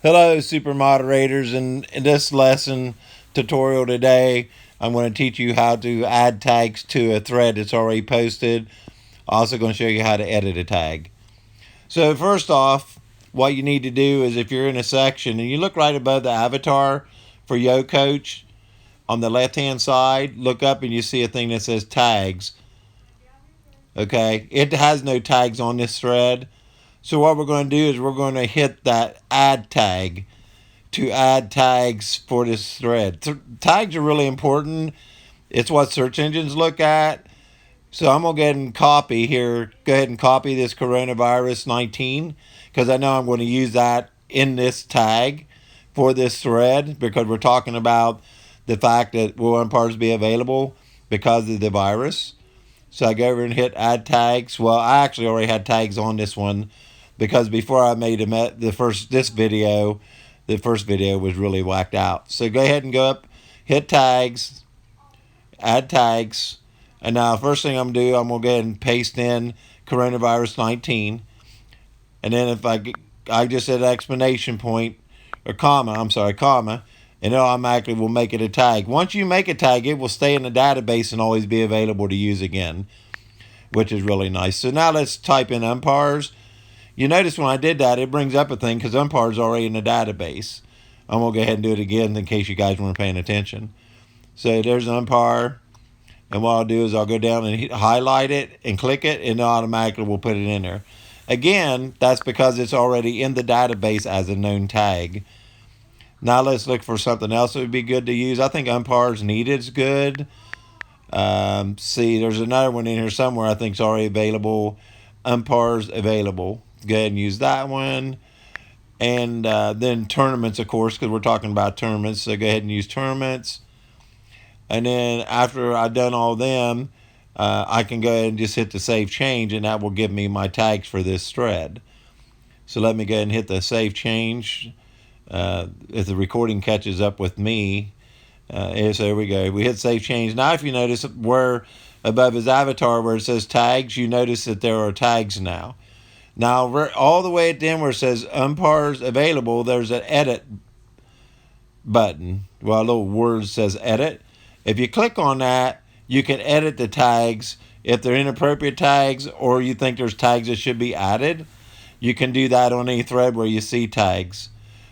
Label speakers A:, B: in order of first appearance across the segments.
A: Hello, super moderators. In this lesson tutorial today, I'm going to teach you how to add tags to a thread that's already posted. Also going to show you how to edit a tag. So first off, what you need to do is if you're in a section and you look right above the avatar for Yo Coach on the left hand side, look up and you see a thing that says tags. Okay, it has no tags on this thread. So what we're going to do is we're going to hit that add tag to add tags for this thread. Tags are really important. It's what search engines look at. So I'm going to go ahead and copy here. Go ahead and copy this coronavirus 19 because I know I'm going to use that in this tag for this thread because we're talking about the fact that will umpires be available because of the virus. So I go over and hit add tags. Well, I actually already had tags on this one because before I made the first video was really whacked out. So go ahead and go up, hit tags, add tags, and now first thing I'm gonna do, I'm gonna go ahead and paste in coronavirus 19, and then if I just hit exclamation point or comma, and it automatically will make it a tag. Once you make a tag, it will stay in the database and always be available to use again, which is really nice. So now let's type in umpires. You notice when I did that, it brings up a thing because umpire is already in the database. I'm going to go ahead and do it again in case you guys weren't paying attention. So there's an umpire. And what I'll do is I'll go down and highlight it and click it, and it automatically will put it in there. Again, that's because it's already in the database as a known tag. Now let's look for something else that would be good to use. I think umpires needed is good. See, there's another one in here somewhere I think is already available. Umpires available. Go ahead and use that one. And then tournaments, of course, because we're talking about tournaments. So go ahead and use tournaments. And then after I've done all of them, I can go ahead and just hit the save change, and that will give me my tags for this thread. So let me go ahead and hit the save change. If the recording catches up with me, so there we go. We hit save change. Now if you notice where above his avatar where it says tags, you notice that there are tags now. Now all the way at the end where it says umpires available, there's an edit button. Well, a little word says edit. If you click on that, you can edit the tags. If they're inappropriate tags or you think there's tags that should be added, you can do that on any thread where you see tags.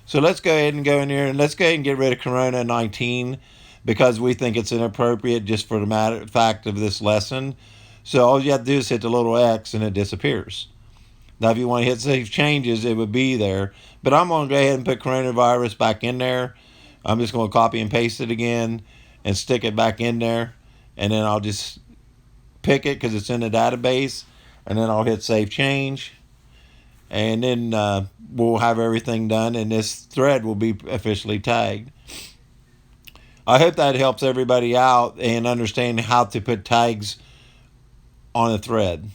A: So let's go ahead and go in here and let's go ahead and get rid of Corona 19 because we think it's inappropriate just for the fact of this lesson. So all you have to do is hit the little X and it disappears. Now if you want to hit save changes, it would be there. But I'm going to go ahead and put coronavirus back in there. I'm just going to copy and paste it again and stick it back in there. And then I'll just pick it because it's in the database. And then I'll hit save change. And then we'll have everything done and this thread will be officially tagged. I hope that helps everybody out and understand how to put tags on a thread.